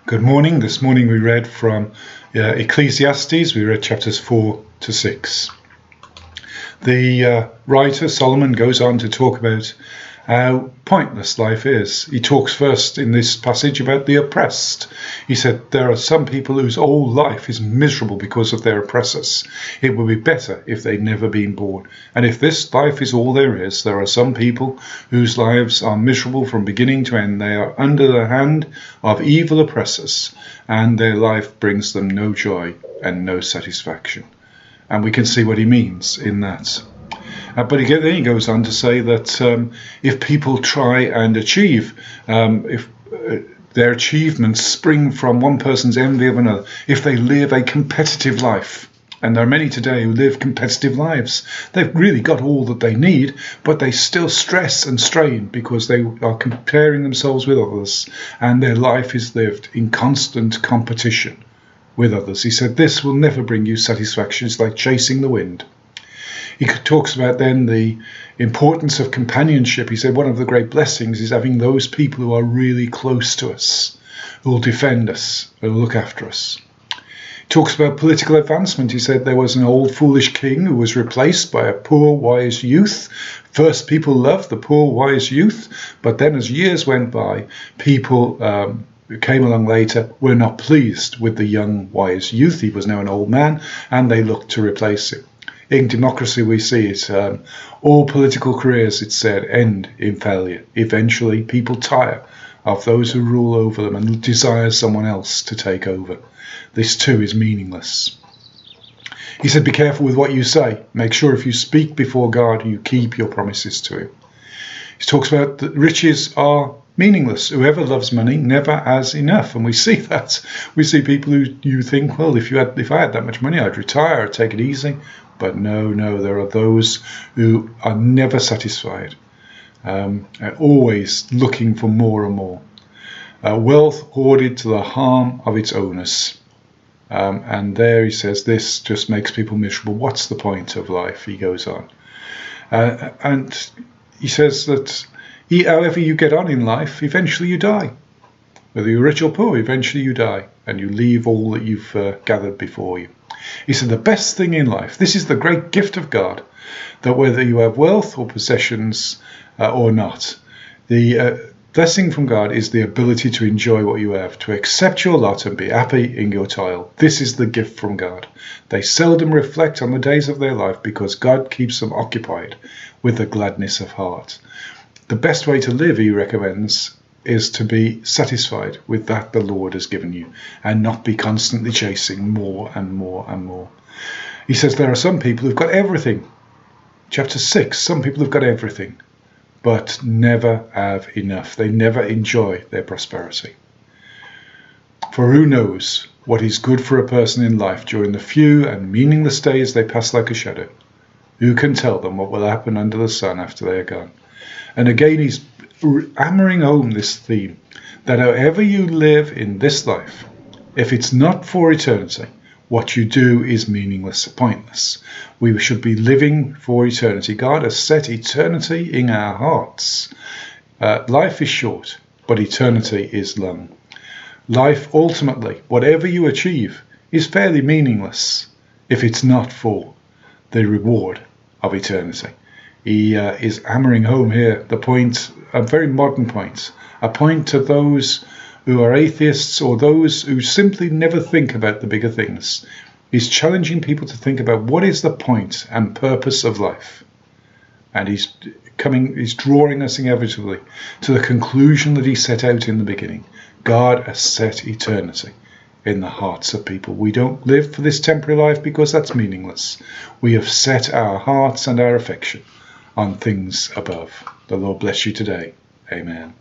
Good morning. This morning we read from Ecclesiastes. We read chapters 4 to 6. The writer Solomon goes on to talk about how pointless life is. He talks first in this passage about the oppressed. He said there are some people whose whole life is miserable because of their oppressors. It would be better if they'd never been born. And if this life is all there are some people whose lives are miserable from beginning to end. They are under the hand of evil oppressors, and their life brings them no joy and no satisfaction. And we can see what he means in that. But then he goes on to say that if people try and achieve, if their achievements spring from one person's envy of another, if they live a competitive life, and there are many today who live competitive lives, they've really got all that they need, but they still stress and strain because they are comparing themselves with others, and their life is lived in constant competition with others. He said this will never bring you satisfaction. It's like chasing the wind. He talks about then the importance of companionship. He said one of the great blessings is having those people who are really close to us, who will defend us, who will look after us. He talks about political advancement. He said there was an old foolish king who was replaced by a poor wise youth. First people loved the poor wise youth, but then as years went by, people who came along later were not pleased with the young wise youth. He was now an old man, and they looked to replace him. In democracy, we see it. All political careers, it said, end in failure. Eventually, people tire of those who rule over them and desire someone else to take over. This too is meaningless. He said, be careful with what you say. Make sure if you speak before God, you keep your promises to him. He talks about that riches are meaningless. Whoever loves money never has enough, and we see that. We see people who you think, well, if I had that much money, I'd retire, I'd take it easy. But no, there are those who are never satisfied, always looking for more and more. Wealth hoarded to the harm of its owners. And there he says, this just makes people miserable. What's the point of life? He goes on. And he says that however you get on in life, eventually you die. Whether you're rich or poor, eventually you die, and you leave all that you've gathered before you. He said the best thing in life, this is the great gift of God, that whether you have wealth or possessions or not, the blessing from God is the ability to enjoy what you have, to accept your lot and be happy in your toil. This is the gift from God. They seldom reflect on the days of their life because God keeps them occupied with the gladness of heart. The best way to live, he recommends, is to be satisfied with that the Lord has given you and not be constantly chasing more and more and more. He says there are some people who've got everything. Chapter 6, some people have got everything, but never have enough. They never enjoy their prosperity. For who knows what is good for a person in life during the few and meaningless days they pass like a shadow? Who can tell them what will happen under the sun after they are gone? And again, he's hammering home this theme, that however you live in this life, if it's not for eternity, what you do is meaningless, pointless. We should be living for eternity. God has set eternity in our hearts. Life is short, but eternity is long. Life, ultimately, whatever you achieve, is fairly meaningless if it's not for the reward of eternity. He is hammering home here the point, a very modern point, a point to those who are atheists or those who simply never think about the bigger things. He's challenging people to think about what is the point and purpose of life. And he's drawing us inevitably to the conclusion that he set out in the beginning. God has set eternity in the hearts of people. We don't live for this temporary life because that's meaningless. We have set our hearts and our affection on things above. The Lord bless you today. Amen.